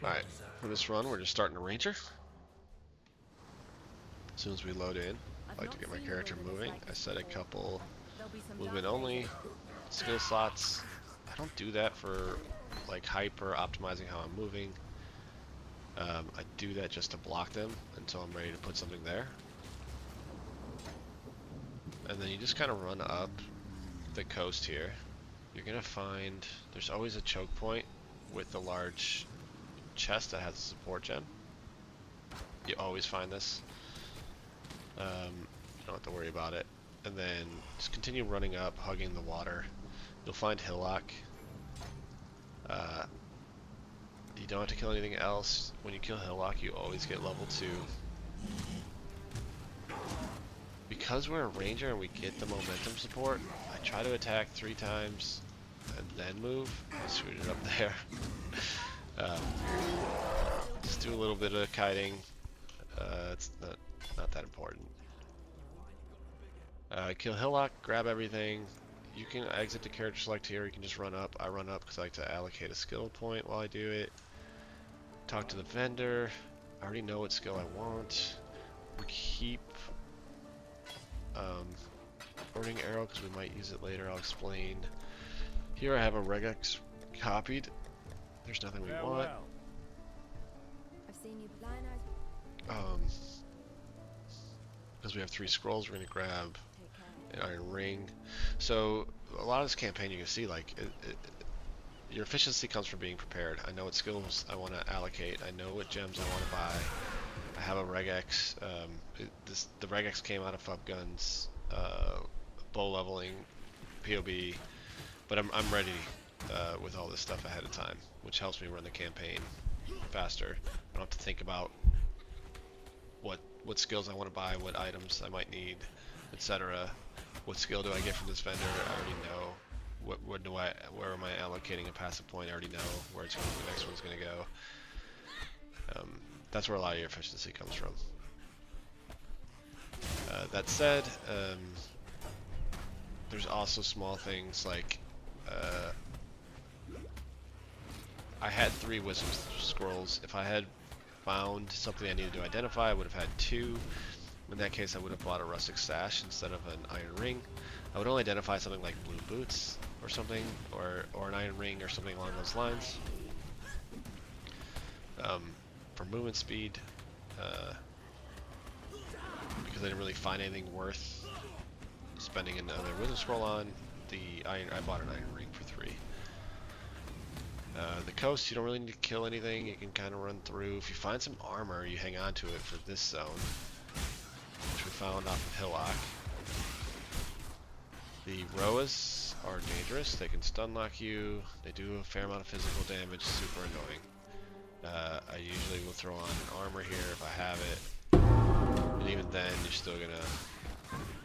Alright, for this run, we're just starting a ranger. As soon as we load in, I like to get my character moving. I set a couple movement only skill slots. I don't do that for like hyper optimizing how I'm moving. I do that just to block them until I'm ready to put something there. And then you just kind of run up the coast here. You're gonna find there's always a choke point with the large chest that has a support gem. You always find this. You don't have to worry about it. And then just continue running up, hugging the water. You'll find Hillock. You don't have to kill anything else. When you kill Hillock, you always get level 2. Because we're a ranger and we get the momentum support, I try to attack 3 times and then move. I screwed it up there. um, just do a little bit of kiting. It's not that important. Kill Hillock, grab everything. You can exit the character select here, you can just run up. I run up because I like to allocate a skill point while I do it. Talk to the vendor. I already know what skill I want. We keep burning arrow because we might use it later, I'll explain. Here I have a regex copied. There's nothing we want. I've seen you blind eyes. Because we have 3 scrolls, we're going to grab an iron ring. So a lot of this campaign you can see like your efficiency comes from being prepared. I know what skills I want to allocate. I know what gems I want to buy. I have a regex. The regex came out of Fub Guns, bow leveling, POB, but I'm ready with all this stuff ahead of time, which helps me run the campaign faster. I don't have to think about what skills I want to buy, what items I might need, etc. What skill do I get from this vendor? I already know. Where am I allocating a passive point? I already know where the next one's going to go. That's where a lot of your efficiency comes from. That said, there's also small things like I had 3 wisdom scrolls. If I had found something I needed to identify, I would have had 2. In that case, I would have bought a rustic sash instead of an iron ring. I would only identify something like blue boots or something, or an iron ring or something along those lines. For movement speed, because I didn't really find anything worth spending another wisdom scroll on, I bought an iron ring for 3. The coast, you don't really need to kill anything. You can kind of run through. If you find some armor, you hang on to it for this zone, which we found off of Hillock. The Roas are dangerous. They can stun lock you. They do a fair amount of physical damage. Super annoying. I usually will throw on an armor here if I have it. And even then,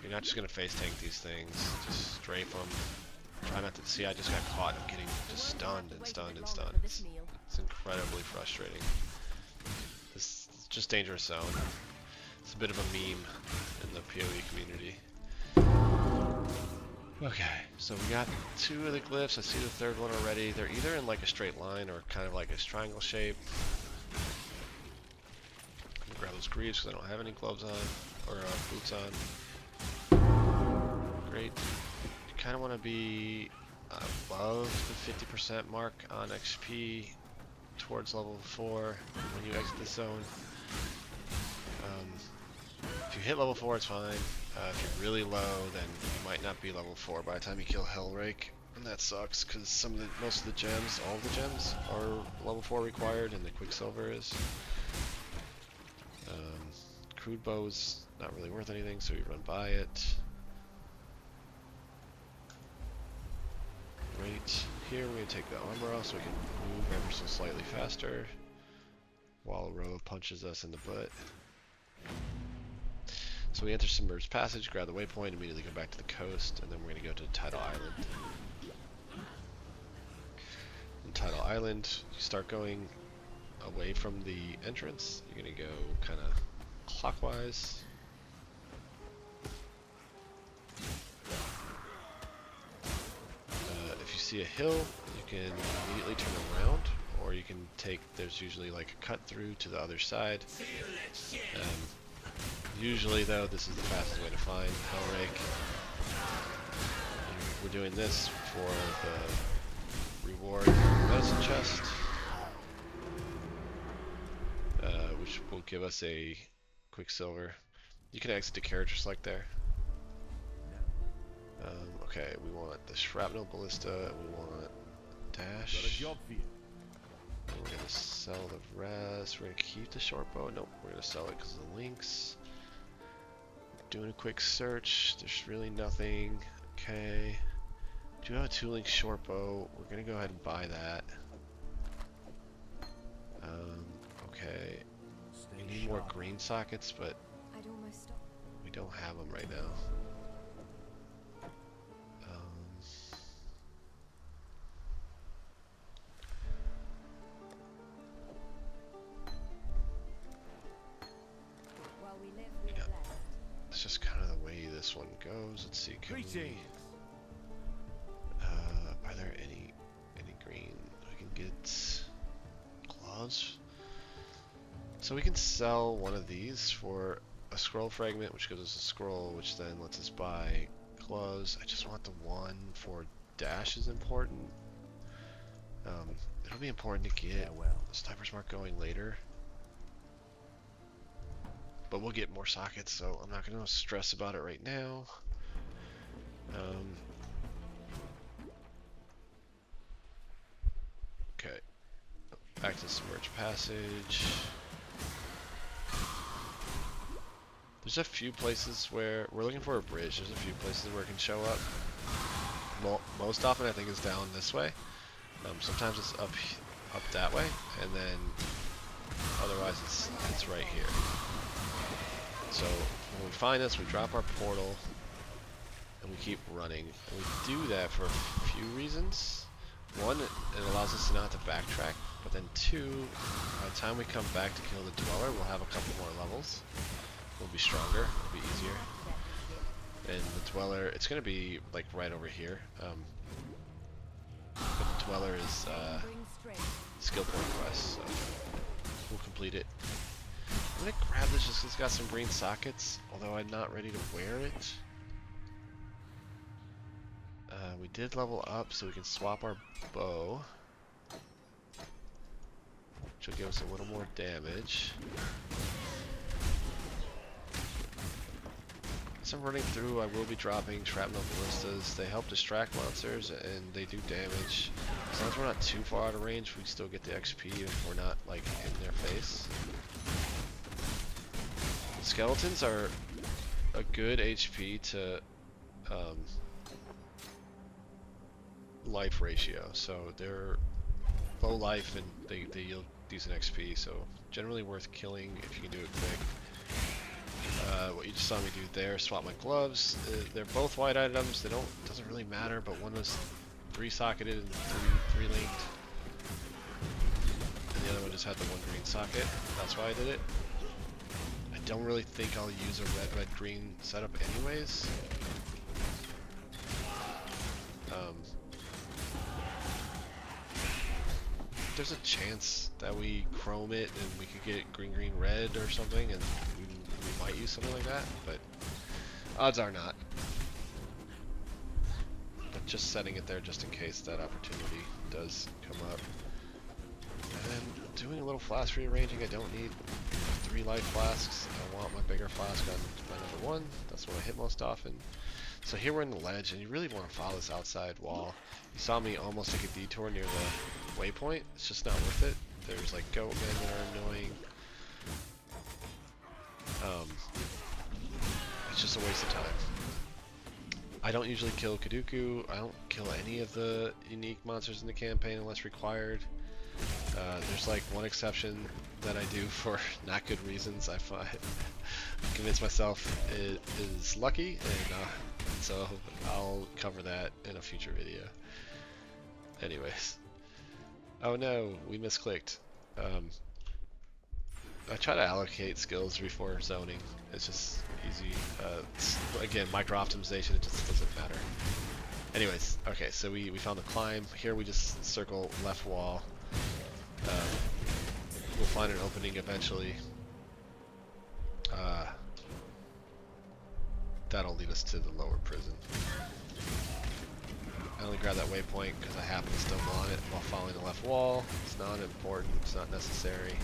you're not just gonna face tank these things. Just strafe them. Try not to see. I just got caught. I'm getting just stunned and stunned and stunned. It's incredibly frustrating. This is just dangerous zone. It's a bit of a meme in the PoE community. Okay, so we got 2 of the glyphs. I see the 3rd one already. They're either in like a straight line or kind of like a triangle shape. I'm gonna grab those greaves because I don't have any gloves on or boots on. Great. You kind of want to be above the 50% mark on XP towards level 4 when you exit the zone. If you hit level 4, it's fine. If you're really low, then you might not be level 4 by the time you kill Hellrake, and that sucks because most of the gems, all of the gems, are level 4 required, and the Quicksilver is. Crude bow's not really worth anything, so we run by it. Right here, we're going to take the armor off so we can move ever so slightly faster while Roa punches us in the butt. So we enter Submerged Passage, grab the waypoint, immediately go back to the coast, and then we're going to go to Tidal Island. In Tidal Island, you start going away from the entrance. You're going to go kind of clockwise. If you see a hill, you can immediately turn around, or you can take, there's usually like a cut through to the other side. Usually though, this is the fastest way to find Hellrake. And we're doing this for the reward medicine chest, which will give us a Quicksilver. You can exit the character select there. Okay, we want the Shrapnel Ballista, and we want Dash. Got a job for you. And we're gonna sell the rest. We're gonna keep the short bow. Nope, we're gonna sell it because of the links. Doing a quick search. There's really nothing. Okay. Do have a 2-link short bow. We're gonna go ahead and buy that. Okay. We need more green sockets, but I'd almost stop. we don't have them right now. While we live, we are blessed. It's just kind of the way this one goes. Let's see. Can we, are there any green? I can get gloves. So we can sell one of these for a scroll fragment, which gives us a scroll, which then lets us buy gloves. I just want the one for dash is important. It'll be important to get the sniper's mark going later. But we'll get more sockets, so I'm not going to stress about it right now. Okay. Back to Submerged Passage. There's a few places where we're looking for a bridge. There's a few places where it can show up. Well, most often I think it's down this way. Sometimes it's up that way, and then otherwise it's right here. So when we find this, we drop our portal, and we keep running. And we do that for a few reasons. One, it allows us to not have to backtrack, but then two, by the time we come back to kill the Dweller, we'll have a couple more levels. We'll be stronger, it'll be easier. And the Dweller, it's going to be like right over here. But the Dweller is skill point quest, so we'll complete it. I'm going to grab this just because it's got some green sockets, although I'm not ready to wear it. We did level up, so we can swap our bow, which will give us a little more damage. As I'm running through, I will be dropping Shrapnel Ballistas. They help distract monsters, and they do damage. As long as we're not too far out of range, we still get the XP if we're not, like, in their face. The skeletons are a good HP to life ratio, so they're low life and they yield decent XP, so generally worth killing if you can do it quick. What you just saw me do there, swap my gloves. They're both white items. Doesn't really matter, but one was 3-socketed and 3 linked, and the other one just had the 1 green socket. That's why I did it. I don't really think I'll use a red-green setup anyways. There's a chance that we chrome it and we could get green-green-red or something, and we might use something like that, but odds are not. But just setting it there just in case that opportunity does come up. And then doing a little flask rearranging. I don't need 3 life flasks. I want my bigger flask on my number 1. That's what I hit most often. So here we're in the ledge, and you really want to follow this outside wall. You saw me almost take a detour near the waypoint. It's just not worth it. There's like goat men that are annoying. It's just a waste of time. I don't usually kill Kaduku. I don't kill any of the unique monsters in the campaign unless required. There's like one exception that I do for not good reasons. I convince myself it is lucky, and so I'll cover that in a future video. Anyways. Oh no, we misclicked. I try to allocate skills before zoning. It's just easy. Again, micro optimization, it just doesn't matter. Anyways, okay, so we found the climb. Here we just circle left wall. We'll find an opening eventually. That'll lead us to the lower prison. I only grabbed that waypoint because I happen to stumble on it while following the left wall. It's not important, it's not necessary.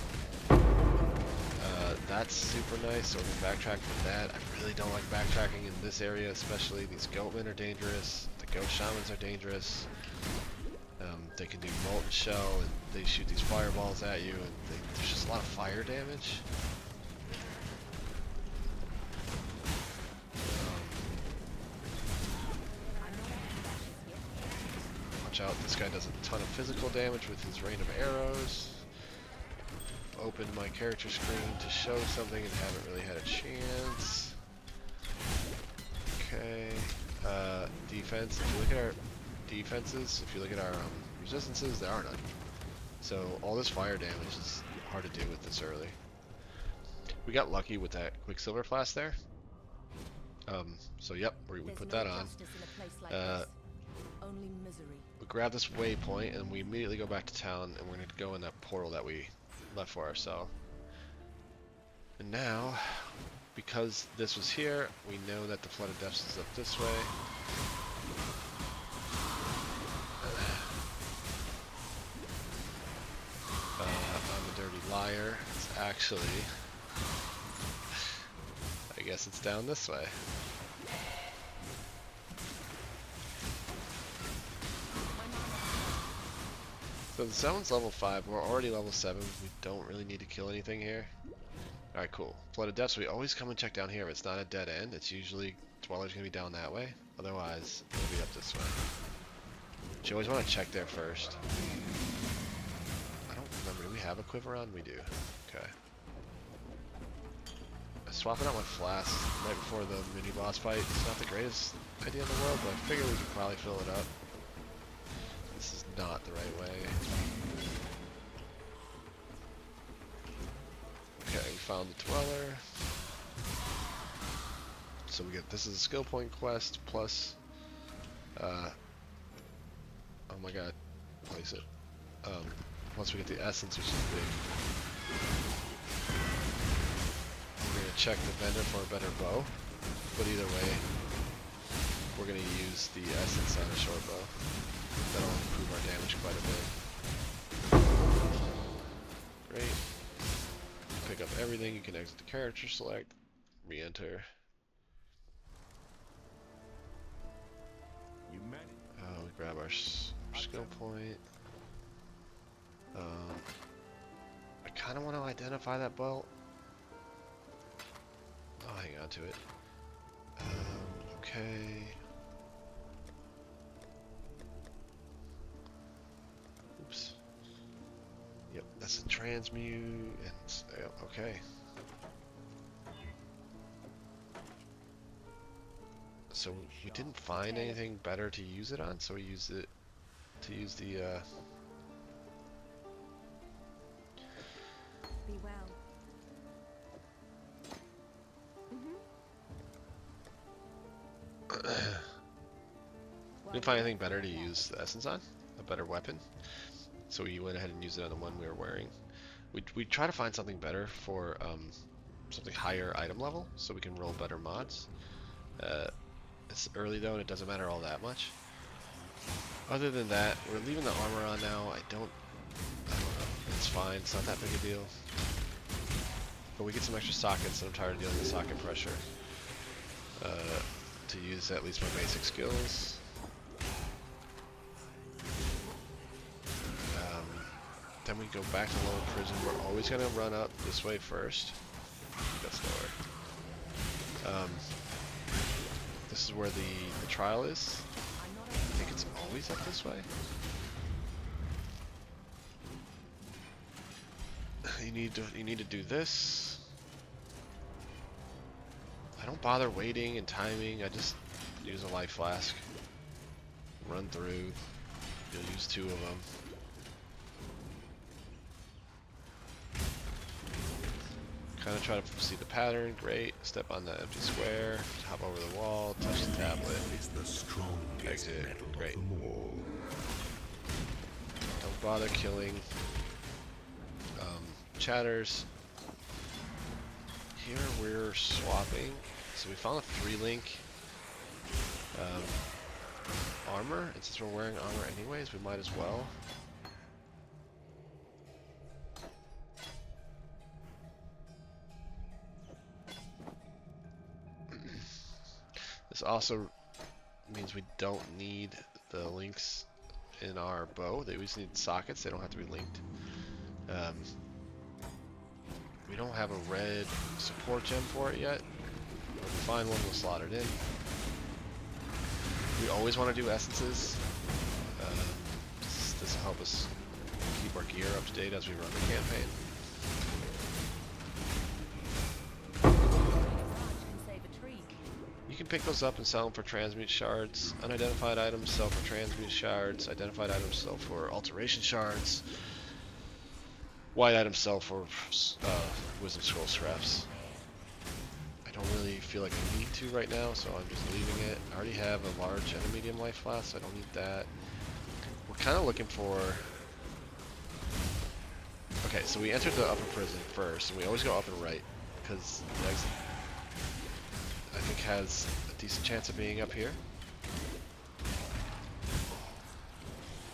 That's super nice, so we can backtrack from that. I really don't like backtracking in this area, especially. These goatmen are dangerous, the goat shamans are dangerous. They can do molten shell, and they shoot these fireballs at you, and there's just a lot of fire damage. Watch out, this guy does a ton of physical damage with his rain of arrows. Opened my character screen to show something and haven't really had a chance. Okay. Defense. If you look at our defenses, if you look at our resistances, there are none. So all this fire damage is hard to do with this early. We got lucky with that Quicksilver flask there. So yep, we put that on. Only misery. We grab this waypoint and we immediately go back to town, and we're going to go in that portal that we left for ourselves. And now, because this was here, we know that the Flood of Depths is up this way. I'm a dirty liar. It's actually, I guess it's down this way. So the zone's level 5, we're already level 7, we don't really need to kill anything here. Alright, cool. Flood of Depths, we always come and check down here. If it's not a dead end, it's usually, Dweller's gonna be down that way. Otherwise, it'll be up this way. But you always want to check there first. I don't remember, do we have a quiver on? We do. Okay. Swapping out my flask right before the mini boss fight is not the greatest idea in the world, but I figure we could probably fill it up. This is not the right way. Okay, we found the Dweller. So we get, this is a skill point quest plus, oh my god, place it. Once we get the essence, which is big. We're gonna check the vendor for a better bow, but either way, we're gonna use the essence on a short bow. That'll improve our damage quite a bit. Great. Pick up everything, you can exit the character select, re-enter. We grab our skill point. I kind of want to identify that bolt. I'll hang on to it. Okay. Oops. Yep, that's a transmute, and yep, okay. So we didn't find anything better to use it on, so we used it to use the Be well. we didn't find anything better to use the essence on, a better weapon. So we went ahead and used it on the one we were wearing. We try to find something better for something higher item level, so we can roll better mods. It's early though, and it doesn't matter all that much. Other than that, we're leaving the armor on now. I don't know. It's fine. It's not that big a deal. But we get some extra sockets, and I'm tired of dealing with socket pressure. To use at least my basic skills. Then we go back to lower prison. We're always going to run up this way first. That's lower. This is where the trial is. I think it's always up this way. You need to do this. I don't bother waiting and timing. I just use a life flask. Run through. You'll use 2 of them. Kind of try to see the pattern. Great. Step on that empty square. Hop over the wall. Touch the tablet. Exit. Great. Don't bother killing. chatters. Here we're swapping. So we found a 3-link armor, and since we're wearing armor anyways, we might as well. This also means we don't need the links in our bow. They just need sockets. They don't have to be linked. We don't have a red support gem for it yet. When we find one, we'll slot it in. We always want to do essences. This will help us keep our gear up to date as we run the campaign. You can pick those up and sell them for transmute shards. Unidentified items sell for transmute shards. Identified items sell for alteration shards. White items sell for wisdom scroll scraps. I don't really feel like I need to right now, so I'm just leaving it. I already have a large and a medium life flask, so I don't need that. We're kind of looking for... Okay, so we entered the upper prison first, and we always go up and right, because the exit, I think, has a decent chance of being up here.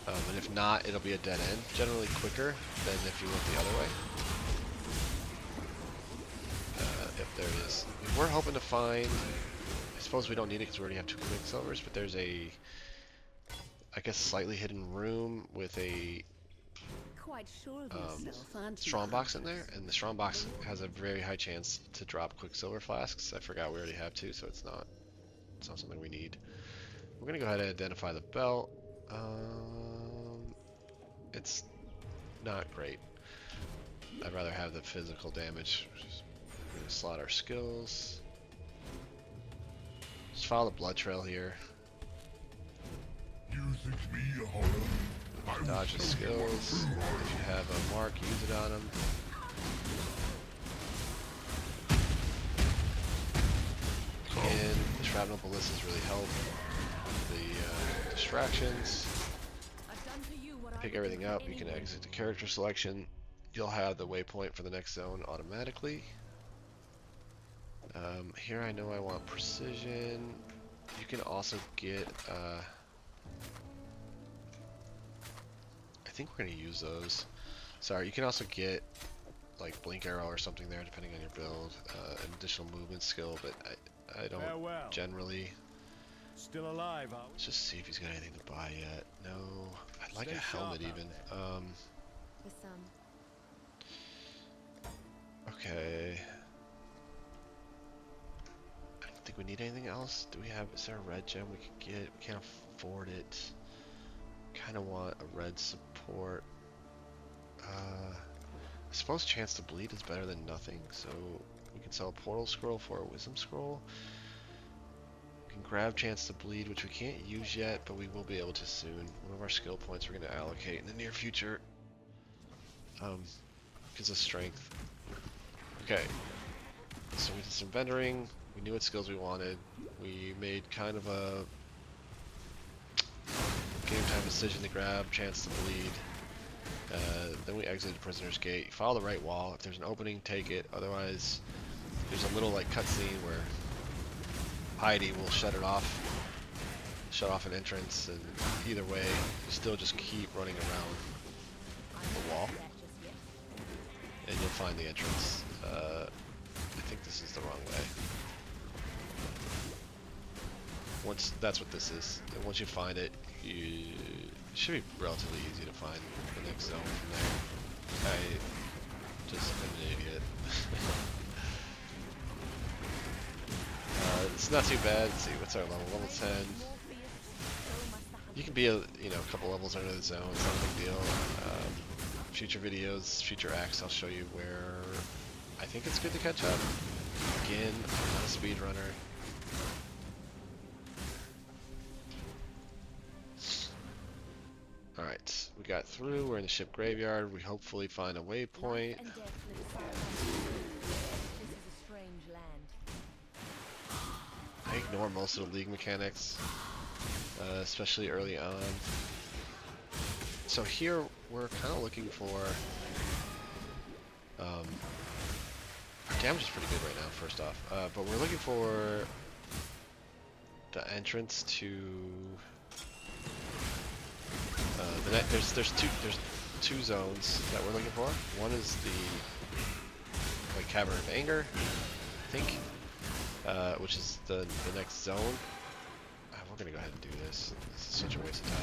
And if not, it'll be a dead end, generally quicker than if you went the other way. Yep, there it is. We're hoping to find, I suppose we don't need it because we already have 2 quicksilvers, but there's a, I guess, slightly hidden room with a Quite sure of yourself, aren't you? strong box in there, and the strong box has a very high chance to drop quicksilver flasks. I forgot we already have 2, so it's not something we need. We're gonna go ahead and identify the belt. It's not great. I'd rather have the physical damage. We're gonna slot our skills. Just follow the blood trail here. You think me a horror? Dodge the skills. If you have a mark, use it on them. And the shrapnel ballistas really help the distractions. Pick everything up. You can exit the character selection. You'll have the waypoint for the next zone automatically. Here I know I want precision. You can also get I think we're going to use those. Sorry, you can also get like blink arrow or something there depending on your build, an additional movement skill, but I don't generally. Still alive, are we? Let's just see if he's got anything to buy yet. No, I'd like a helmet even. For some. Okay. I don't think we need anything else. Do we have, is there a red gem we could get? We can't afford it. Kind of want a red support. I suppose chance to bleed is better than nothing, so we can sell a portal scroll for a wisdom scroll. We can grab chance to bleed, which we can't use yet, but we will be able to soon. One of our skill points we're going to allocate in the near future. Gives us strength. Okay, so we did some vendoring. We knew what skills we wanted. We made kind of a game time decision to grab chance to bleed. Then we exited Prisoner's Gate. Follow the right wall. If there's an opening, take it. Otherwise, there's a little like cutscene where Heidi will shut it off, shut off an entrance, and either way, you still just keep running around the wall, and you'll find the entrance. I think this is the wrong way. That's what this is. And once you find it, it should be relatively easy to find the next zone from there. I just am an idiot. It's not too bad. Let's see, what's our level? Level 10. You can be a couple levels under the zone. It's not a big deal. Future videos, future acts, I'll show you where I think it's good to catch up. Again, I'm not a speedrunner. Alright, we got through. We're in the ship graveyard. We hopefully find a waypoint. I ignore most of the league mechanics, especially early on. So here we're kind of looking for damage is pretty good right now, first off. But we're looking for the entrance to there's two zones that we're looking for. One is the like Cavern of Anger, I think, which is the next zone. We're gonna go ahead and do this. This is such a waste of time.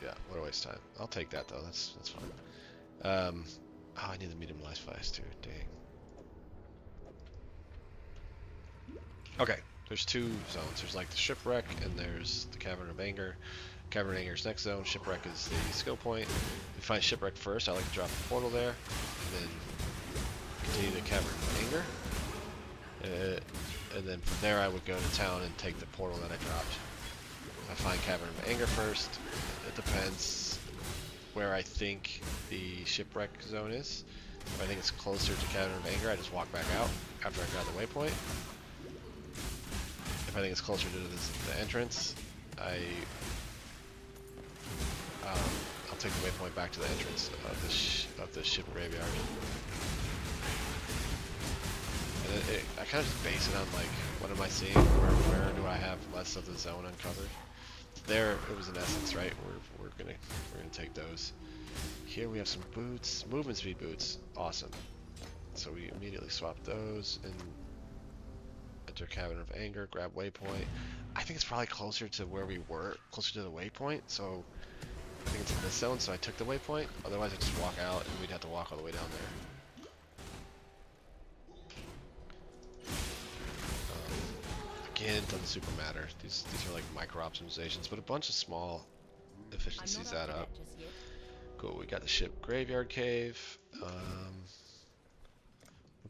Yeah, what a waste of time. I'll take that though. That's fine. Oh, I need the medium-sized flies too. Dang. Okay, there's two zones. There's like the shipwreck, and there's the Cavern of Anger. Cavern of Anger's next zone. Shipwreck is the skill point. We find shipwreck first. I like to drop the portal there, and then continue the Cavern of Anger. And then from there, I would go to town and take the portal that I dropped. I find Cavern of Anger first. It depends where I think the shipwreck zone is. If I think it's closer to Cavern of Anger, I just walk back out after I grab the waypoint. If I think it's closer to the entrance, I'll take the waypoint back to the entrance of the ship graveyard. And I kind of just base it on like, what am I seeing? Where do I have less of the zone uncovered? There, it was an essence, right? We're gonna take those. Here we have some boots, movement speed boots, awesome. So we immediately swap those and enter Cavern of Anger, grab waypoint. I think it's probably closer to where we were, closer to the waypoint. So I think it's in this zone. So I took the waypoint. Otherwise, I just walk out and we'd have to walk all the way down there. Again, it doesn't super matter. These are like micro optimizations, but a bunch of small efficiencies add up. Cool. We got the ship graveyard cave. We're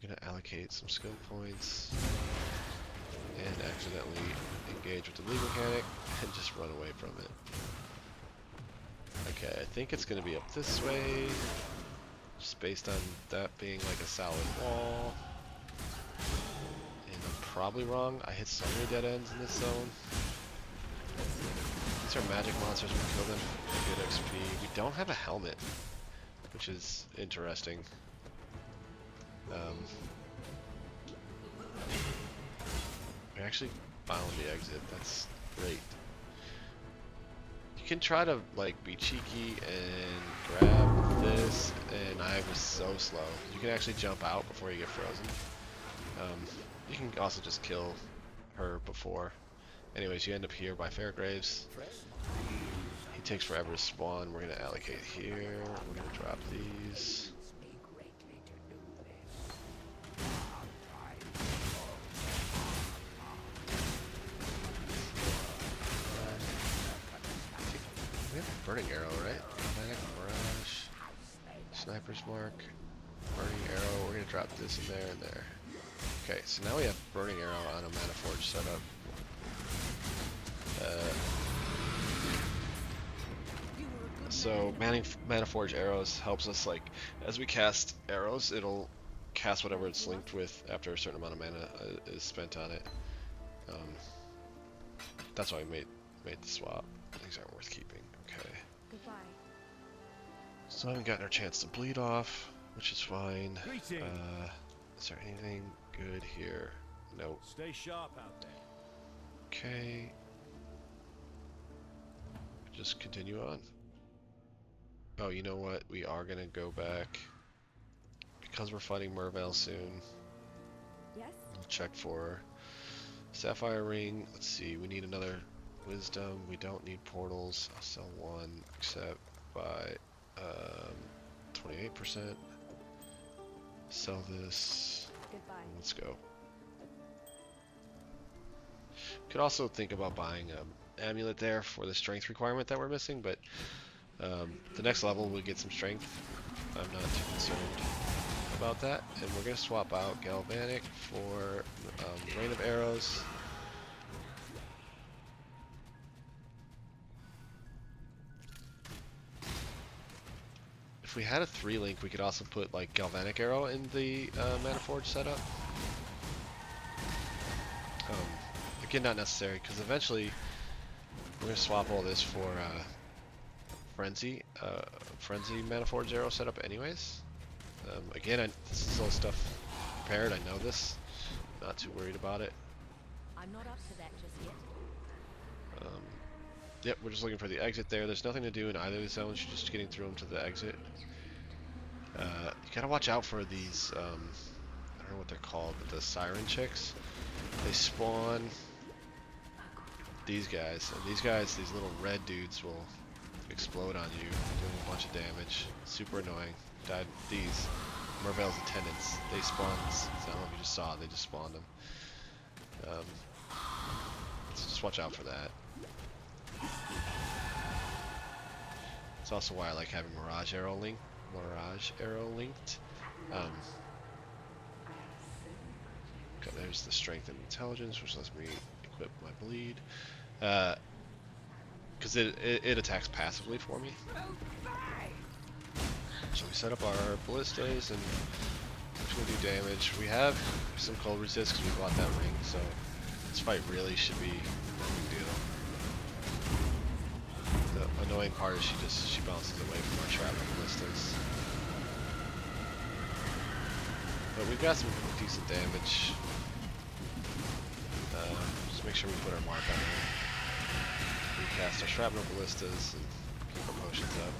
gonna allocate some skill points and accidentally engage with the lead mechanic and just run away from it. Okay, I think it's gonna be up this way, just based on that being like a solid wall. And I'm probably wrong. I hit so many dead ends in this zone. These are magic monsters. We kill them, get XP. We don't have a helmet, which is interesting. We actually found the exit. That's great. You can try to like be cheeky and grab this, and I was so slow. You can actually jump out before you get frozen. You can also just kill her before. Anyways, you end up here by Fairgraves. He takes forever to spawn. We're gonna allocate here. We're gonna drop these. We have a burning arrow, right? Automatic barrage, sniper's mark, burning arrow. We're gonna drop this in there and there. Okay, so now we have burning arrow on a mana forge setup. So mana forge arrows helps us, like, as we cast arrows, it'll cast whatever it's linked with after a certain amount of mana is spent on it. That's why we made the swap. These aren't worth keeping. Okay. Goodbye. So I haven't gotten our chance to bleed off, which is fine. Greetings. Is there anything good here? Nope. Stay sharp out there. Okay. Just continue on. Oh, you know what? We are gonna go back because we're fighting Merveil soon. Yes? We'll check for Sapphire Ring. Let's see. We need another Wisdom. We don't need portals. I'll sell one, except by 28%. Sell this. Goodbye. Let's go. Could also think about buying an amulet there for the strength requirement that we're missing, but the next level we get some strength. I'm not too concerned about that. And we're going to swap out Galvanic for Rain of Arrows. If we had a 3-link, we could also put like Galvanic Arrow in the Mana Forge setup. again, not necessary, because eventually we're going to swap all this for Frenzy Manifold Arrow setup anyways. Again, this is all stuff prepared, I know this. Not too worried about it. I'm not up to that just yet. Yep, we're just looking for the exit there. There's nothing to do in either of these zones, you're just getting through them to the exit. You gotta watch out for these, I don't know what they're called, but the siren chicks. They spawn these guys, and these little red dudes will explode on you, doing a bunch of damage. Super annoying. Died these. Merveil's attendants. They spawned, I don't know if you just saw it, they just spawned them. So just watch out for that. It's also why I like having Mirage Arrow linked. Okay, there's the strength and intelligence, which lets me equip my bleed. Because it attacks passively for me. So we set up our ballistas and it's going to do damage. We have some cold resist because we bought that ring, so this fight really should be no big deal. The annoying part is she bounces away from our shrapnel ballistas. But we've got some decent damage. Just make sure we put our mark on there. We cast our shrapnel ballistas and keep our potions up.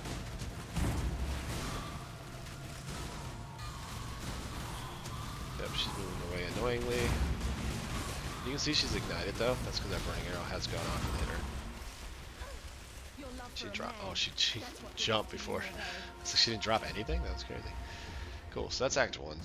Yep, she's moving away annoyingly. You can see she's ignited though. That's because that burning arrow has gone off and hit her. She dropped. Oh, she jumped before. So she didn't drop anything? That was crazy. Cool. So that's Act 1.